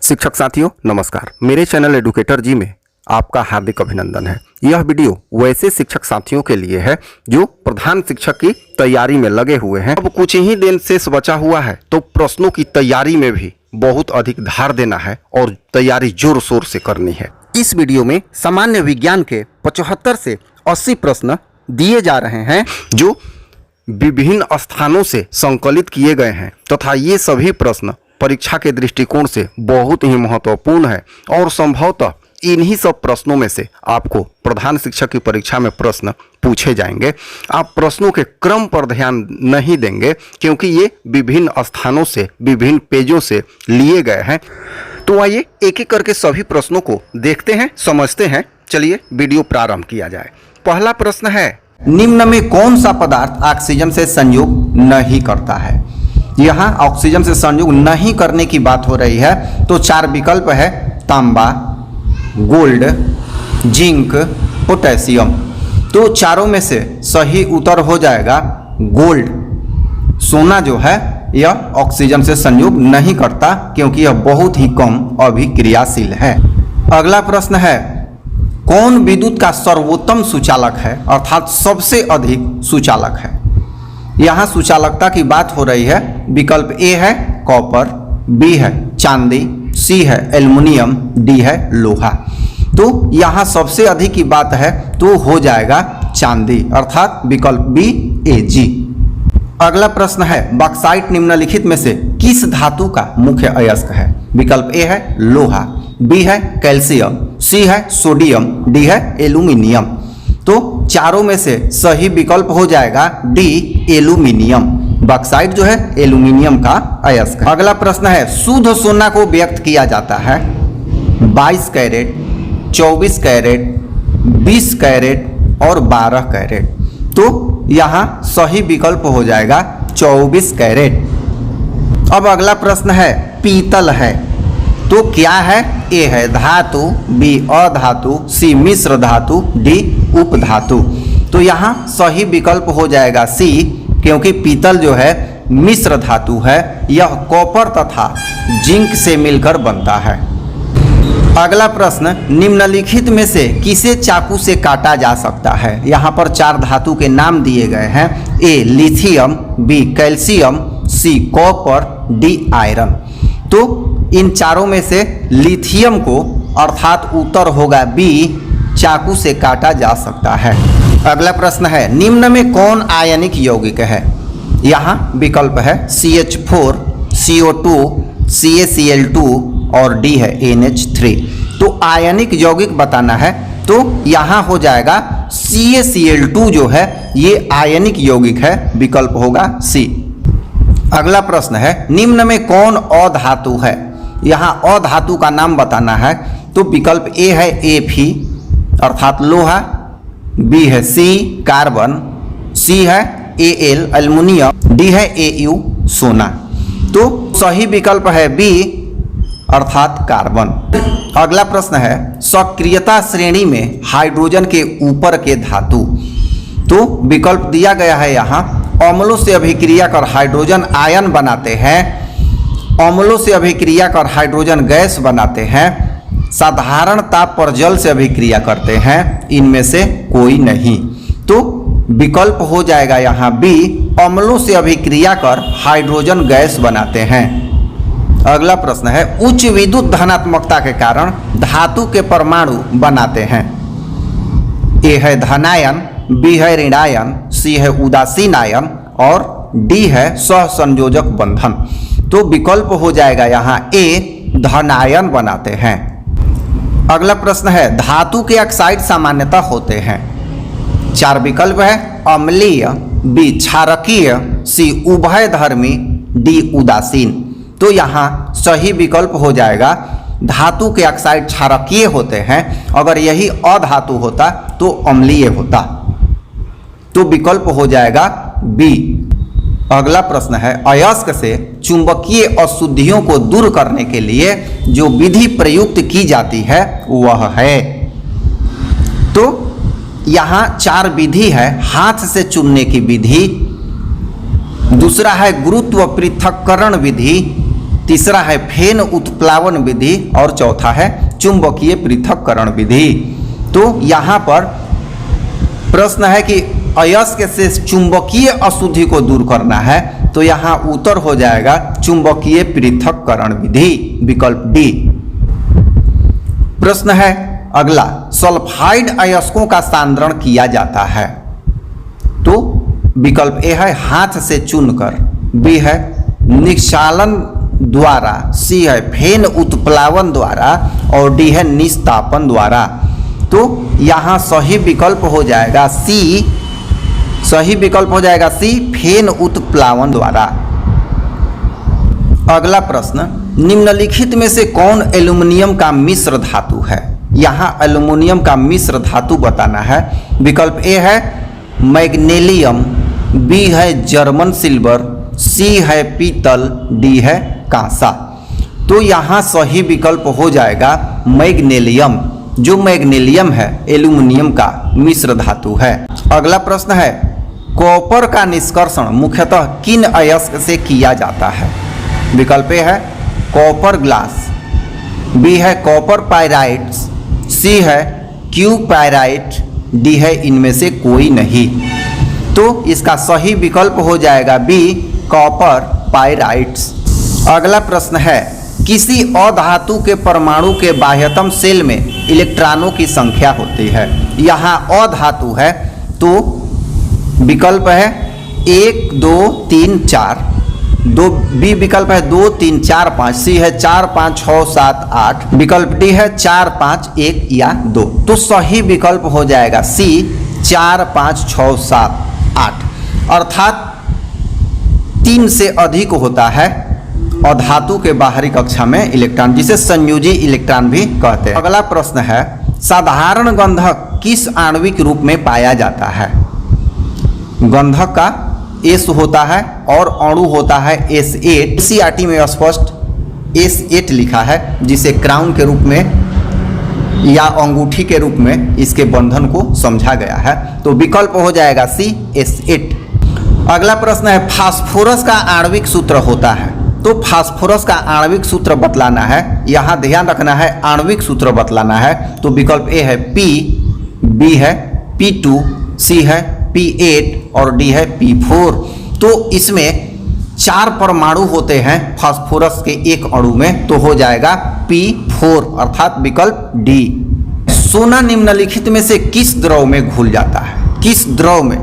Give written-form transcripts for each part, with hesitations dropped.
शिक्षक साथियों नमस्कार। मेरे चैनल एडुकेटर जी में आपका हार्दिक अभिनंदन है। यह वीडियो वैसे शिक्षक साथियों के लिए है जो प्रधान शिक्षक की तैयारी में लगे हुए हैं। अब कुछ ही दिन शेष बचा हुआ है तो प्रश्नों की तैयारी में भी बहुत अधिक धार देना है और तैयारी जोर शोर से करनी है। इस वीडियो में सामान्य विज्ञान के 75 से 80 प्रश्न दिए जा रहे हैं जो विभिन्न स्थानों से संकलित किए गए हैं तथा ये सभी प्रश्न परीक्षा के दृष्टिकोण से बहुत ही महत्वपूर्ण है और संभवतः इन्हीं सब प्रश्नों में से आपको प्रधान शिक्षक की परीक्षा में प्रश्न पूछे जाएंगे। आप प्रश्नों के क्रम पर ध्यान नहीं देंगे क्योंकि ये विभिन्न स्थानों से विभिन्न पेजों से लिए गए हैं। तो आइए एक एक करके सभी प्रश्नों को देखते हैं, समझते हैं। चलिए वीडियो प्रारंभ किया जाए। पहला प्रश्न है, निम्न में कौन सा पदार्थ ऑक्सीजन से संयोग नहीं करता है? यहाँ ऑक्सीजन से संयोग नहीं करने की बात हो रही है तो चार विकल्प है, तांबा, गोल्ड, जिंक, पोटेशियम। तो चारों में से सही उत्तर हो जाएगा गोल्ड। सोना जो है यह ऑक्सीजन से संयोग नहीं करता क्योंकि यह बहुत ही कम अभिक्रियाशील है। अगला प्रश्न है, कौन विद्युत का सर्वोत्तम सुचालक है अर्थात सबसे अधिक सुचालक है? यहाँ सुचालकता की बात हो रही है। विकल्प ए है कॉपर, बी है चांदी, सी है एल्युमिनियम, डी है लोहा। तो यहाँ सबसे अधिक की बात है तो हो जाएगा चांदी अर्थात विकल्प बी ए जी। अगला प्रश्न है, बॉक्साइट निम्नलिखित में से किस धातु का मुख्य अयस्क है? विकल्प ए है लोहा, बी है कैल्शियम, सी है सोडियम, डी है एल्यूमिनियम। तो चारों में से सही विकल्प हो जाएगा डी एल्यूमिनियम। बॉक्साइट जो है एल्यूमिनियम का अयस्क है। अगला प्रश्न है, शुद्ध सोना को व्यक्त किया जाता है 22 कैरेट, 24 कैरेट, 20 कैरेट और 12 कैरेट। तो यहाँ सही विकल्प हो जाएगा 24 कैरेट। अब अगला प्रश्न है, पीतल है तो क्या है? ए है धातु, बी अधातु, सी मिश्र धातु, डी उपधातु। तो यहाँ सही विकल्प हो जाएगा सी क्योंकि पीतल जो है मिश्र धातु है। यह कॉपर तथा जिंक से मिलकर बनता है। अगला प्रश्न, निम्नलिखित में से किसे चाकू से काटा जा सकता है? यहाँ पर चार धातु के नाम दिए गए हैं। A lithium, B calcium, C copper, D iron. तो इन चारों में से लिथियम को अर्थात उत्तर होगा बी, चाकू से काटा जा सकता है। अगला प्रश्न है, निम्न में कौन आयनिक यौगिक है? यहाँ विकल्प है CH4, CO2, CaCl2 और डी है NH3। तो आयनिक यौगिक बताना है तो यहाँ हो जाएगा CaCl2 जो है ये आयनिक यौगिक है, विकल्प होगा सी। अगला प्रश्न है, निम्न में कौन अधातु है? यहाँ अधातु का नाम बताना है तो विकल्प ए है Fe अर्थात लोहा, बी है सी कार्बन, सी है Al एल्युमिनियम, डी है Au सोना। तो सही विकल्प है बी अर्थात कार्बन। अगला प्रश्न है, सक्रियता श्रेणी में हाइड्रोजन के ऊपर के धातु। तो विकल्प दिया गया है यहाँ, अम्लों से अभिक्रिया कर हाइड्रोजन आयन बनाते हैं, अम्लों से अभिक्रिया कर हाइड्रोजन गैस बनाते हैं, साधारण ताप पर जल से अभिक्रिया करते हैं, इनमें से कोई नहीं। तो विकल्प हो जाएगा यहाँ बी, अम्लों से अभिक्रिया कर हाइड्रोजन गैस बनाते हैं। अगला प्रश्न है, उच्च विद्युत धनात्मकता के कारण धातु के परमाणु बनाते हैं। ए है धनायन, बी है ऋणायन, सी है उदासीन आयन और डी है सहसंयोजक बंधन। तो विकल्प हो जाएगा यहाँ ए, धनायन बनाते हैं। अगला प्रश्न है, धातु के ऑक्साइड सामान्यतः होते हैं। चार विकल्प है, अम्लीय, बी क्षारकीय, सी उभयधर्मी, डी उदासीन। तो यहाँ सही विकल्प हो जाएगा धातु के ऑक्साइड क्षारकीय होते हैं। अगर यही अधातु होता तो अम्लीय होता। तो विकल्प हो जाएगा बी। अगला प्रश्न है, अयस्क से चुंबकीय अशुद्धियों को दूर करने के लिए जो विधि प्रयुक्त की जाती है वह है। तो यहाँ चार विधि है, हाथ से चुनने की विधि, दूसरा है गुरुत्व पृथक्करण विधि, तीसरा है फेन उत्प्लावन विधि और चौथा है चुंबकीय पृथक्करण विधि। तो यहाँ पर प्रश्न है कि अयस्क से चुंबकीय अशुद्धि को दूर करना है, तो यहाँ उत्तर हो जाएगा चुंबकीय पृथक्करण विधि, विकल्प डी। प्रश्न है अगला, सल्फाइड अयस्कों का सांद्रण किया जाता है, तो विकल्प ए है हाथ से चुनकर, बी है निक्षालन द्वारा, सी है फेन उत्प्लावन द्वारा और डी है निस्तापन द्वारा। तो यहाँ सही विकल्प हो जाएगा सी, सही विकल्प हो जाएगा सी फेन उत्प्लावन द्वारा। अगला प्रश्न, निम्नलिखित में से कौन एल्युमिनियम का मिश्र धातु है? यहाँ एल्युमिनियम का मिश्र धातु बताना है। विकल्प ए है मैग्नीशियम, बी है जर्मन सिल्वर, सी है पीतल, डी है कांसा। तो यहाँ सही विकल्प हो जाएगा मैग्नीशियम। जो मैग्नीशियम है एल्युमिनियम का मिश्र धातु है। अगला प्रश्न है, कॉपर का निष्कर्षण मुख्यतः किन अयस्क से किया जाता है? विकल्प ए है कॉपर ग्लास, बी है कॉपर पायराइट्स, सी है क्यू पायराइट, डी है इनमें से कोई नहीं। तो इसका सही विकल्प हो जाएगा बी कॉपर पायराइट्स। अगला प्रश्न है, किसी अधातु के परमाणु के बाह्यतम शेल में इलेक्ट्रॉनों की संख्या होती है? यहाँ अधातु है तो विकल्प है 1 2 3 4, दो बी विकल्प है 2 3 4 5, सी है 4 5 6 7 8, विकल्प डी है 4 5 1 या 2। तो सही विकल्प हो जाएगा सी 4 5 6 7 8, अर्थात 3 से अधिक होता है अधातु के बाहरी कक्षा में इलेक्ट्रॉन, जिसे संयोजी इलेक्ट्रॉन भी कहते हैं। अगला प्रश्न है, साधारण गंधक किस आणविक रूप में पाया जाता है? गंधक का एस होता है और अणु होता है S8। सीआरटी में स्पष्ट S8 लिखा है, जिसे क्राउन के रूप में या अंगूठी के रूप में इसके बंधन को समझा गया है। तो विकल्प हो जाएगा सी S8। अगला प्रश्न है, फास्फोरस का आणविक सूत्र होता है, तो फास्फोरस का आणविक सूत्र बतलाना है। यहाँ ध्यान रखना है आणविक सूत्र बतलाना है। तो विकल्प ए है P, बी है P2, सी है P8 और डी है P4। तो इसमें 4 परमाणु होते हैं फास्फोरस के एक अणु में, तो हो जाएगा P4, अर्थात विकल्प डी। सोना निम्नलिखित में से किस द्रव में घुल जाता है? किस द्रव में?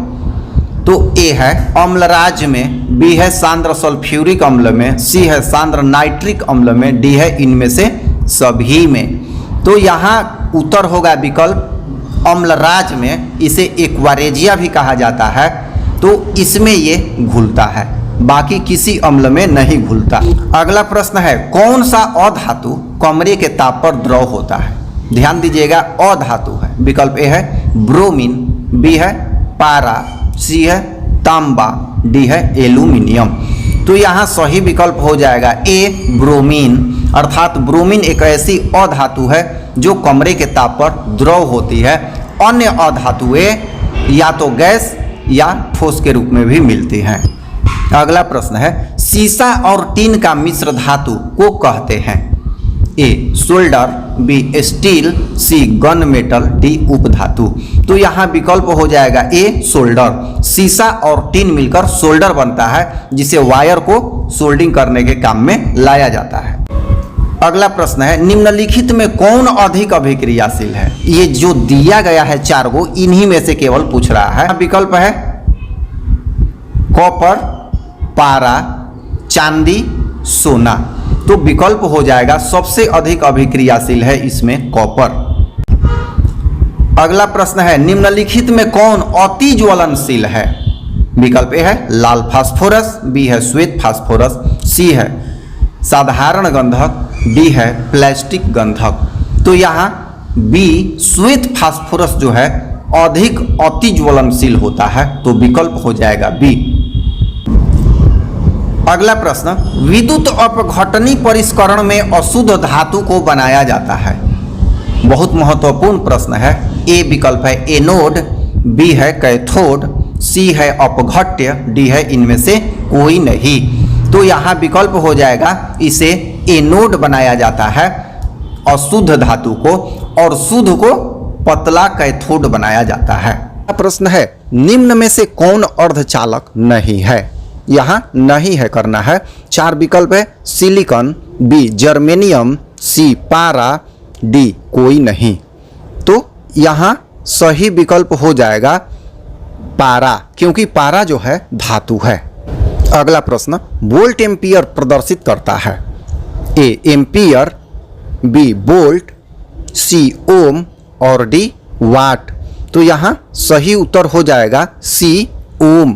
तो ए है अम्लराज में, बी है सांद्र सल्फ्यूरिक अम्ल में, सी है सांद्र नाइट्रिक अम्ल में, डी है इनमें से सभी में। तो यहाँ उत्तर होगा विकल्प अम्लराज में। इसे एक्वारेजिया भी कहा जाता है, तो इसमें ये घुलता है, बाकी किसी अम्ल में नहीं घुलता। अगला प्रश्न है, कौन सा अधातु कमरे के ताप पर द्रव होता है? ध्यान दीजिएगा, अधातु है। विकल्प ए है ब्रोमीन, बी है पारा, सी है तांबा, डी है एल्यूमिनियम। तो यहाँ सही विकल्प हो जाएगा ए ब्रोमीन, अर्थात ब्रोमीन एक ऐसी अधातु है जो कमरे के ताप पर द्रव होती है। अन्य अधातुएं या तो गैस या ठोस के रूप में भी मिलती हैं। अगला प्रश्न है, सीसा और टीन का मिश्र धातु को कहते हैं? ए सोल्डर, बी स्टील, सी गन मेटल, डी उपधातु। तो यहाँ विकल्प हो जाएगा ए सोल्डर। सीसा और टीन मिलकर सोल्डर बनता है, जिसे वायर को सोल्डिंग करने के काम में लाया जाता है। अगला प्रश्न है, निम्नलिखित में कौन अधिक अभिक्रियाशील है? ये जो दिया गया है 4 गो, इन्हीं में से केवल पूछ रहा है। विकल्प है कॉपर, पारा, चांदी, सोना। तो विकल्प हो जाएगा सबसे अधिक अभिक्रियाशील है इसमें कॉपर। अगला प्रश्न है, निम्नलिखित में कौन अति ज्वलनशील है? विकल्प ए है लाल फास्फोरस, बी है श्वेत फास्फोरस, सी है साधारण गंधक, डी है प्लास्टिक गंधक। तो यहाँ बी श्वेत फास्फोरस जो है अधिक अति ज्वलनशील होता है, तो विकल्प हो जाएगा बी। अगला प्रश्न, विद्युत अपघटनी परिष्करण में अशुद्ध धातु को बनाया जाता है? बहुत महत्वपूर्ण प्रश्न है। ए विकल्प है एनोड, बी है कैथोड, सी है अपघट्य, डी है इनमें से कोई नहीं। तो यहाँ विकल्प हो जाएगा, इसे एनोड बनाया जाता है अशुद्ध धातु को, और शुद्ध को पतला कैथोड बनाया जाता है। प्रश्न है, निम्न में से कौन अर्धचालक नहीं है? यहाँ नहीं है करना है। 4 विकल्प है, सिलिकॉन, बी जर्मेनियम, सी पारा, डी कोई नहीं। तो यहाँ सही विकल्प हो जाएगा पारा, क्योंकि पारा जो है धातु है। अगला प्रश्न, वोल्ट एम्पियर प्रदर्शित करता है? ए एम्पियर, बी वोल्ट, सी ओम और डी वाट। तो यहाँ सही उत्तर हो जाएगा सी ओम।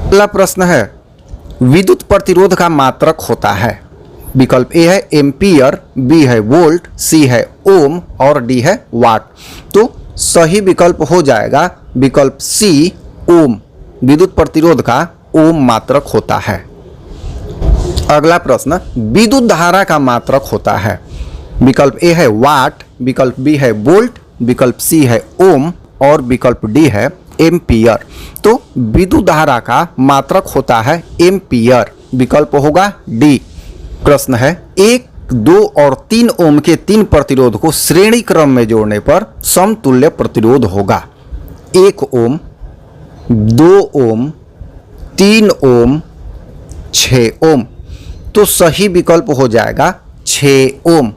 अगला प्रश्न है, विद्युत प्रतिरोध का मात्रक होता है? विकल्प ए है एम्पियर, बी है वोल्ट, सी है ओम और डी है वाट। तो सही विकल्प हो जाएगा विकल्प सी ओम। विद्युत प्रतिरोध का ओम मात्रक होता है। अगला प्रश्न, विद्युत धारा का मात्रक होता है? विकल्प ए है वाट, विकल्प बी है वोल्ट, विकल्प सी है ओम और विकल्प डी है एम्पियर। तो विद्युत धारा का मात्रक होता है एम्पियर। विकल्प होगा डी। प्रश्न है, 1, 2 और 3 ओम के 3 प्रतिरोध को श्रेणी क्रम में जोड़ने पर समतुल्य प्रतिरोध होगा? 1 ओम, 2 ओम, 3 ओम, 6 ओम। तो सही विकल्प हो जाएगा 6 ओम।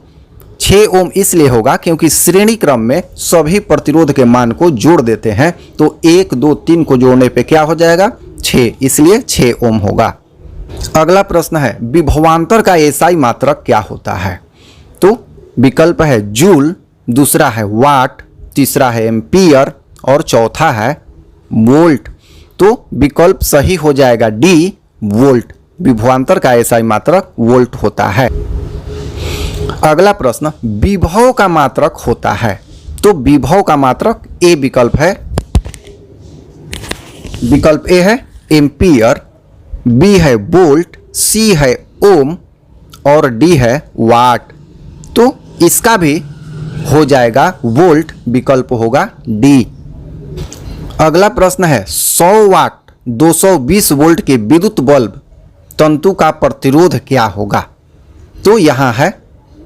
6 ओम इसलिए होगा क्योंकि श्रेणी क्रम में सभी प्रतिरोध के मान को जोड़ देते हैं। तो 1, 2, 3 को जोड़ने पे क्या हो जाएगा? 6, इसलिए 6 ओम होगा। अगला प्रश्न है, विभवांतर का एसआई मात्रक क्या होता है? तो विकल्प है जूल, दूसरा है वाट, तीसरा है एम्पियर और चौथा है वोल्ट। तो विकल्प सही हो जाएगा डी वोल्ट। विभवांतर का एसआई मात्रक वोल्ट होता है। अगला प्रश्न, विभव का मात्रक होता है? तो विभव का मात्रक ए विकल्प है। विकल्प ए है एम्पियर, बी है वोल्ट, सी है ओम और डी है वाट। तो इसका भी हो जाएगा वोल्ट। विकल्प होगा डी। अगला प्रश्न है, 100 वाट 220 वोल्ट के विद्युत बल्ब तंतु का प्रतिरोध क्या होगा? तो यहाँ है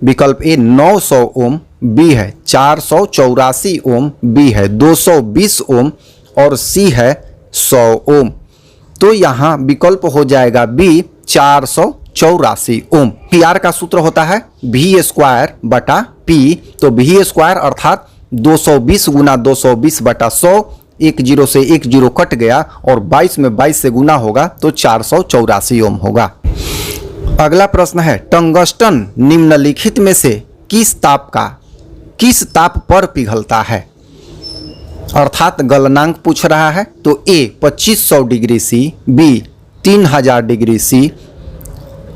विकल्प ए 900 ओम, बी है 484 ओम, बी है 220 ओम और सी है 100 ओम। तो यहाँ विकल्प हो जाएगा बी 484 ओम। पीआर का सूत्र होता है वी स्क्वायर बटा पी। तो वी स्क्वायर अर्थात 220 गुना 220 बटा 100, 1 0 से 1 0 कट गया और 22 में 22 से गुना होगा तो 484 ओम होगा। अगला प्रश्न है, टंगस्टन निम्नलिखित में से किस ताप पर पिघलता है? अर्थात गलनांक पूछ रहा है। तो A 2500 degree C, B 3000 degree C,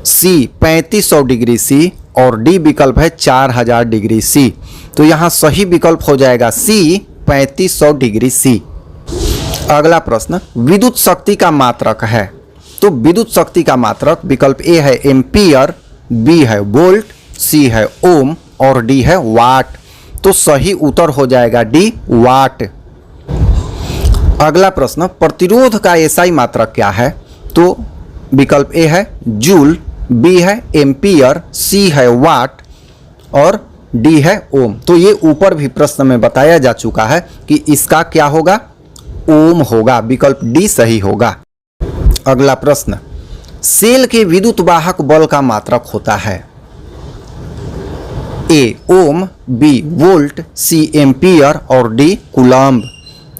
C 3500 degree C और डी विकल्प है 4000 डिग्री सी। तो यहाँ सही विकल्प हो जाएगा सी 3500 डिग्री सी। अगला प्रश्न, विद्युत शक्ति का मात्रक है? तो विद्युत शक्ति का मात्रक विकल्प ए है एम्पियर, बी है वोल्ट, सी है ओम और डी है वाट। तो सही उत्तर हो जाएगा डी वाट। अगला प्रश्न, प्रतिरोध का एसआई मात्रक क्या है? तो विकल्प ए है जूल, बी है एम्पियर, सी है वाट और डी है ओम। तो ये ऊपर भी प्रश्न में बताया जा चुका है कि इसका क्या होगा? ओम होगा। विकल्प डी सही होगा। अगला प्रश्न, सेल के विद्युत वाहक बल का मात्रक होता है? ए ओम, बी वोल्ट, सी एम्पियर और डी कूलम्ब।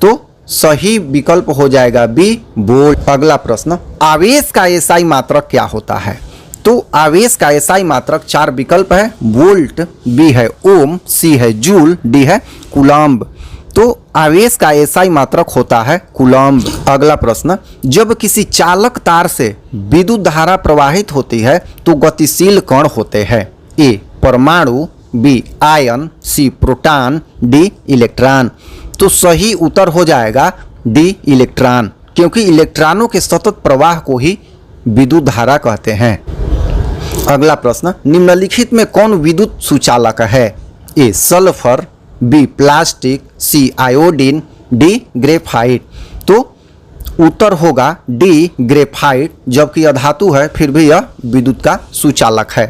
तो सही विकल्प हो जाएगा बी वोल्ट। अगला प्रश्न, आवेश का एसआई मात्रक क्या होता है? तो आवेश का एसआई मात्रक 4 विकल्प है वोल्ट, बी है ओम, सी है जूल, डी है कूलम्ब। तो आवेश का एसआई मात्रक होता है कूलम्ब। अगला प्रश्न, जब किसी चालक तार से विद्युत धारा प्रवाहित होती है तो गतिशील कण होते हैं? ए परमाणु, B ion, C proton, D electron. तो सही उत्तर हो जाएगा डी इलेक्ट्रॉन, क्योंकि इलेक्ट्रॉनों के सतत प्रवाह को ही विद्युत धारा कहते हैं। अगला प्रश्न, निम्नलिखित में कौन विद्युत सुचालक है? ए सल्फर, बी प्लास्टिक, सी आयोडीन, डी ग्रेफाइट। तो उत्तर होगा डी ग्रेफाइट, जबकि अधातु है फिर भी यह विद्युत का सुचालक है।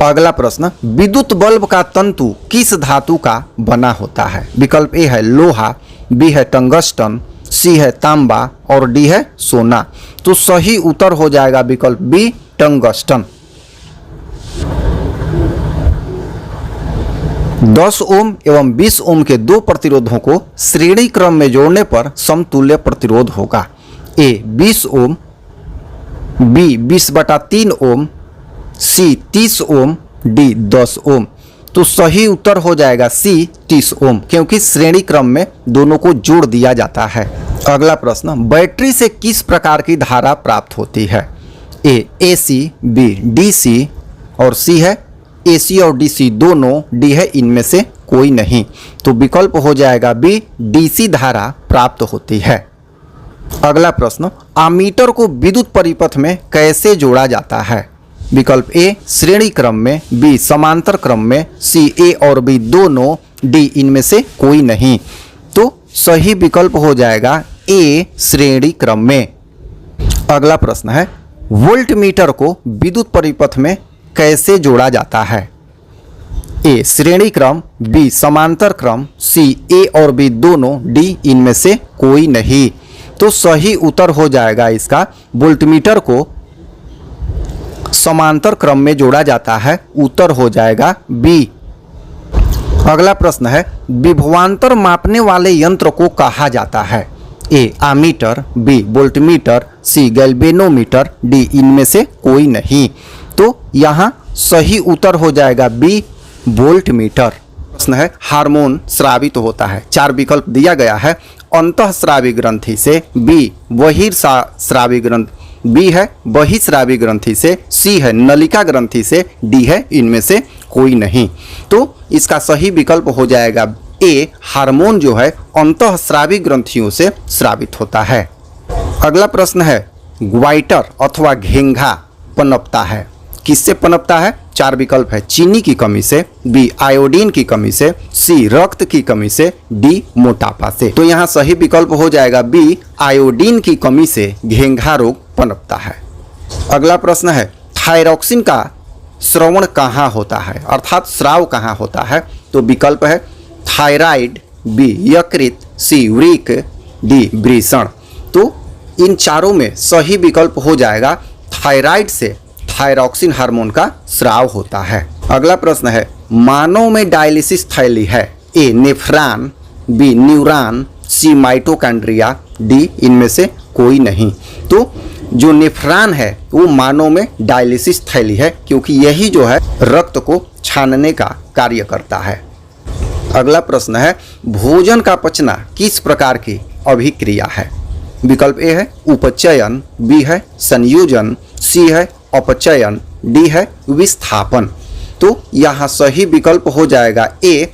अगला प्रश्न, विद्युत बल्ब का तंतु किस धातु का बना होता है? विकल्प ए है लोहा, बी है टंगस्टन, सी है तांबा और डी है सोना। तो सही उत्तर हो जाएगा विकल्प बी टंगस्टन। 10 ओम एवं 20 ओम के दो प्रतिरोधों को श्रेणी क्रम में जोड़ने पर समतुल्य प्रतिरोध होगा। ए 20 ओम, बी 20/3 ओम, सी 30 ओम, डी 10 ओम। तो सही उत्तर हो जाएगा सी 30 ओम, क्योंकि श्रेणी क्रम में दोनों को जोड़ दिया जाता है। अगला प्रश्न, बैटरी से किस प्रकार की धारा प्राप्त होती है? ए एसी, बी डीसी और सी है एसी और डीसी दोनों, डी है इनमें से कोई नहीं। तो विकल्प हो जाएगा बी डीसी धारा प्राप्त होती है। अगला प्रश्न, आमीटर को विद्युत परिपथ में कैसे जोड़ा जाता है? विकल्प ए श्रेणी क्रम में, बी समांतर क्रम में, सी ए और बी दोनों, डी इनमें से कोई नहीं। तो सही विकल्प हो जाएगा ए श्रेणी क्रम में। अगला प्रश्न है, वोल्ट मीटर को विद्युत परिपथ में कैसे जोड़ा जाता है? ए श्रेणी क्रम, बी समांतर क्रम, सी ए और बी दोनों, डी इनमें से कोई नहीं। तो सही उत्तर हो जाएगा इसका वोल्टमीटर को समांतर क्रम में जोड़ा जाता है। उत्तर हो जाएगा बी। अगला प्रश्न है, विभवांतर मापने वाले यंत्र को कहा जाता है? ए आमीटर, बी वोल्टमीटर, सी गैल्वेनोमीटर, डी इनमें से कोई नहीं। तो यहाँ सही उत्तर हो जाएगा बी वोल्टमीटर। प्रश्न है, हार्मोन स्रावित होता है? 4 विकल्प दिया गया है। अंतःस्रावी ग्रंथि से, बी बहिर्स्रावी ग्रंथि, बी है बहिस्रावी ग्रंथि से, सी है नलिका ग्रंथि से, डी है इनमें से कोई नहीं। तो इसका सही विकल्प हो जाएगा ए हार्मोन जो है अंतःस्रावी ग्रंथियों से स्रावित होता है। अगला प्रश्न है, ग्वाइटर अथवा घेंघा पनपता है? किससे पनपता है? 4 विकल्प है। चीनी की कमी से, बी आयोडीन की कमी से, सी रक्त की कमी से, डी मोटापा से। तो यहाँ सही विकल्प हो जाएगा बी आयोडीन की कमी से घेंघा रोग पनपता है। अगला प्रश्न है, थायरॉक्सिन का श्रवण कहाँ होता है, अर्थात स्राव कहाँ होता है? तो विकल्प है थायराइड, बी यकृत, सी वृक, डी वृषण। तो इन चारों में सही विकल्प हो जाएगा थायराइड से थायरॉक्सिन हार्मोन का स्राव होता है। अगला प्रश्न है, मानव में डायलिसिस थैली है? ए नेफ्रॉन, बी न्यूरॉन, सी माइटोकॉन्ड्रिया, डी इनमें से कोई नहीं। तो जो नेफ्रॉन है वो मानव में डायलिसिस थैली है, क्योंकि यही जो है रक्त को छानने का कार्य करता है। अगला प्रश्न है, भोजन का पचना किस प्रकार की अभिक्रिया है? विकल्प ए है उपचयन, बी है संयोजन, सी है अपचयन, डी है विस्थापन। तो यहाँ सही विकल्प हो जाएगा ए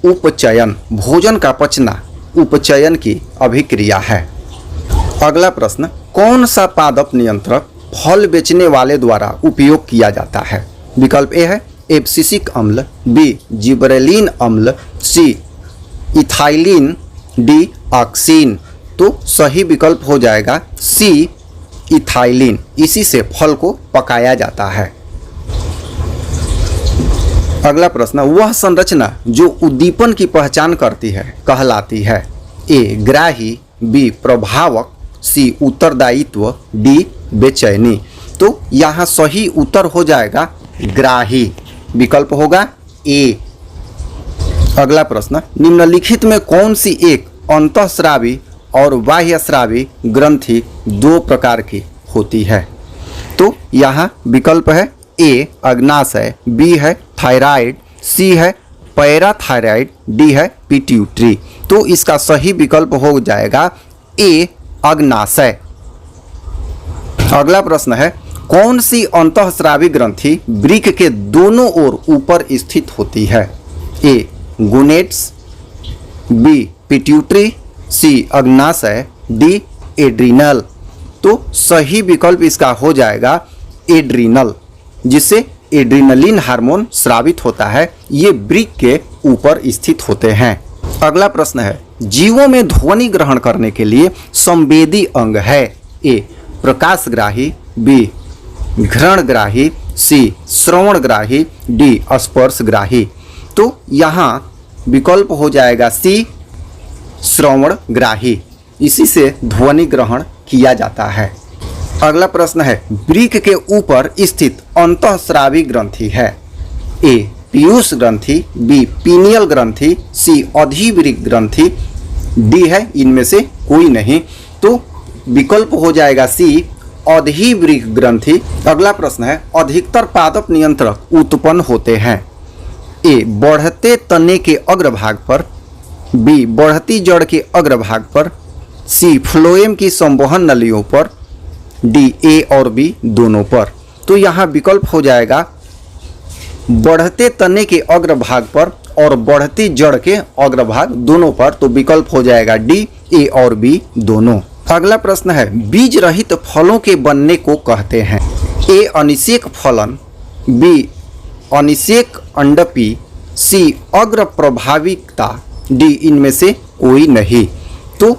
उपचयन। भोजन का पचना उपचयन की अभिक्रिया है। अगला प्रश्न, कौन सा पादप नियंत्रक फल बेचने वाले द्वारा उपयोग किया जाता है? विकल्प ए है एब्सिसिक अम्ल, बी जिबरेलिन अम्ल, सी इथाइलिन, डी ऑक्सीन। तो सही विकल्प हो जाएगा सी इथाइलिन। इसी से फल को पकाया जाता है। अगला प्रश्न, वह संरचना जो उद्दीपन की पहचान करती है कहलाती है? ए ग्राही, बी प्रभावक, सी उत्तरदायित्व, डी बेचैनी। तो यहाँ सही उत्तर हो जाएगा ग्राही। विकल्प होगा ए। अगला प्रश्न, निम्नलिखित में कौन सी एक अंतःस्रावी और बाह्यस्रावी ग्रंथि 2 प्रकार की होती है? तो यहाँ विकल्प है ए अग्नाशय, बी है थायराइड, सी है पैराथायराइड, डी है पिट्यूटरी। तो इसका सही विकल्प हो जाएगा ए अग्नाशय। अगला प्रश्न है, कौन सी अंतःस्रावी ग्रंथि वृक्क के दोनों ओर ऊपर स्थित होती है? ए गोनेड्स, बी पिट्यूटरी, सी अग्नाशय, डी एड्रिनल। तो सही विकल्प इसका हो जाएगा एड्रिनल, जिससे एड्रिनलिन हार्मोन स्रावित होता है। ये वृक्क के ऊपर स्थित होते हैं। अगला प्रश्न है, जीवों में ध्वनि ग्रहण करने के लिए संवेदी अंग है? ए प्रकाशग्राही, बी घ्राणग्राही, सी श्रवणग्राही, डी स्पर्शग्राही। तो यहाँ विकल्प हो जाएगा सी श्रवणग्राही। इसी से ध्वनि ग्रहण किया जाता है। अगला प्रश्न है, वृक्क के ऊपर स्थित अंतःस्रावी ग्रंथि है? ए पीयूष ग्रंथि, बी पीनियल ग्रंथि, सी अधिवृक्क ग्रंथि, डी है इनमें से कोई नहीं। तो विकल्प हो जाएगा सी अधिवृक्क ग्रंथि। अगला प्रश्न है, अधिकतर पादप नियंत्रक उत्पन्न होते हैं? ए बढ़ते तने के अग्रभाग पर, बी बढ़ती जड़ के अग्रभाग पर, सी फ्लोएम की संवहन नलियों पर, डी ए और बी दोनों पर। तो यहाँ विकल्प हो जाएगा बढ़ते तने के अग्रभाग पर और बढ़ती जड़ के अग्रभाग दोनों पर। तो विकल्प हो जाएगा डी ए और बी दोनों। अगला प्रश्न है, बीज रहित फलों के बनने को कहते हैं? ए अनिषेक फलन, बी अनिषेक अंडपी, सी अग्र प्रभाविकता, डी इनमें से कोई नहीं। तो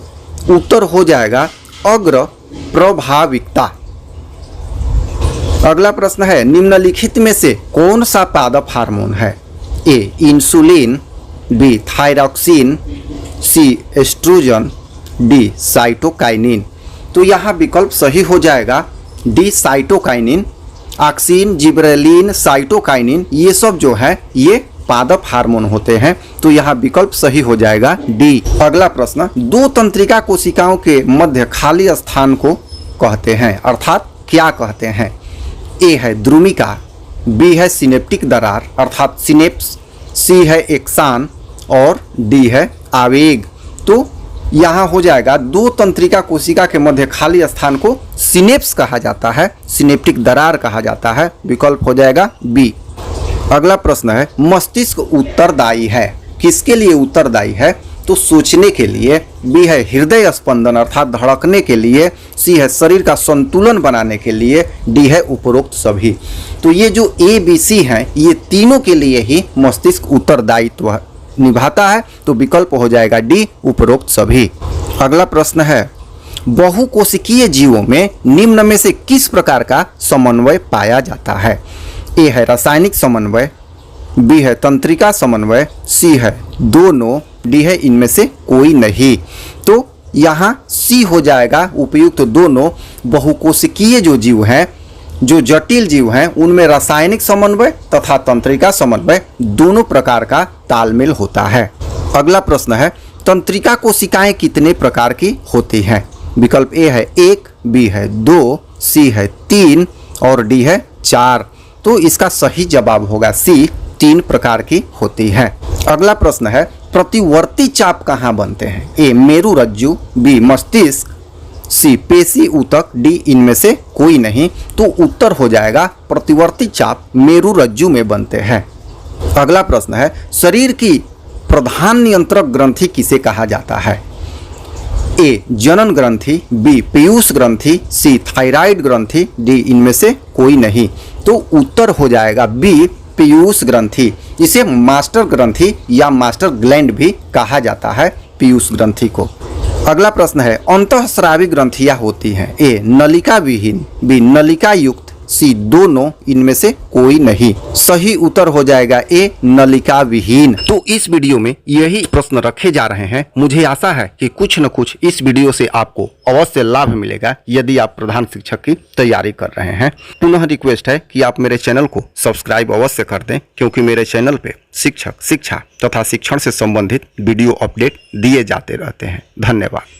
उत्तर हो जाएगा अग्र प्रभाविकता। अगला प्रश्न है, निम्नलिखित में से कौन सा पादप हार्मोन है? ए इंसुलिन, बी थायरॉक्सिन, सी एस्ट्रोजन, डी साइटोकाइनिन। तो यहाँ विकल्प सही हो जाएगा D cytokinin. Auxin, gibberellin, cytokinin ये सब जो है ये पादप हार्मोन होते हैं। तो यहाँ विकल्प सही हो जाएगा डी। अगला प्रश्न, दो तंत्रिका कोशिकाओं के मध्य खाली स्थान को कहते हैं, अर्थात क्या कहते हैं? ए है द्रुमिका, बी है सिनेप्टिक दरार अर्थात सिनेप्स, सी है एक्सान और डी है आवेग। तो यहाँ हो जाएगा दो तंत्रिका कोशिका के मध्य खाली स्थान को सिनेप्स कहा जाता है, सिनेप्टिक दरार कहा जाता है। विकल्प हो जाएगा बी। अगला प्रश्न है, मस्तिष्क उत्तरदायी है? किसके लिए उत्तरदायी है? तो सोचने के लिए, बी है हृदय स्पंदन अर्थात धड़कने के लिए, सी है शरीर का संतुलन बनाने के लिए, डी है उपरोक्त सभी। तो ये जो ए बी सी हैं ये तीनों के लिए ही मस्तिष्क उत्तरदायित्व निभाता है। तो विकल्प हो जाएगा डी उपरोक्त सभी। अगला प्रश्न है, बहुकोशिकीय जीवों में निम्न में से किस प्रकार का समन्वय पाया जाता है? ए है रासायनिक समन्वय, बी है तंत्रिका समन्वय, सी है दोनों, डी है इनमें से कोई नहीं। तो यहाँ सी हो जाएगा उपयुक्त दोनों। बहुकोशिकीय जो जीव हैं, जो जटिल जीव हैं, उनमें रासायनिक समन्वय तथा तंत्रिका समन्वय दोनों प्रकार का तालमेल होता है। अगला प्रश्न है, तंत्रिका कोशिकाएं कितने प्रकार की होती हैं? विकल्प ए है 1, बी है 2, सी है 3 और डी है 4। तो इसका सही जवाब होगा सी, 3 प्रकार की होती है। अगला प्रश्न है, प्रतिवर्ती चाप कहाँ बनते हैं? ए मेरुरज्जु, बी मस्तिष्क, सी पेशी ऊतक, डी इनमें से कोई नहीं। तो उत्तर हो जाएगा प्रतिवर्ती चाप मेरुरज्जु में बनते हैं। अगला प्रश्न है, शरीर की प्रधान नियंत्रक ग्रंथि किसे कहा जाता है? ए जनन ग्रंथि, बी पीयूष ग्रंथि, सी थायराइड ग्रंथि, डी इनमें से कोई नहीं। तो उत्तर हो जाएगा बी पीयूष ग्रंथि। इसे मास्टर ग्रंथि या मास्टर ग्लैंड भी कहा जाता है पीयूष ग्रंथि को। अगला प्रश्न है, अंतःस्रावी ग्रंथियां होती हैं? ए नलिका विहीन, बी नलिका युक्त, सी दोनों, इनमें से कोई नहीं। सही उत्तर हो जाएगा ए नलिका विहीन। तो इस वीडियो में यही प्रश्न रखे जा रहे हैं। मुझे आशा है कि कुछ न कुछ इस वीडियो से आपको अवश्य लाभ मिलेगा यदि आप प्रधान शिक्षक की तैयारी कर रहे हैं। पुनः रिक्वेस्ट है कि आप मेरे चैनल को सब्सक्राइब अवश्य कर दें, क्योंकि मेरे चैनल पे शिक्षक, शिक्षा तथा शिक्षण से संबंधित वीडियो अपडेट दिए जाते रहते हैं। धन्यवाद।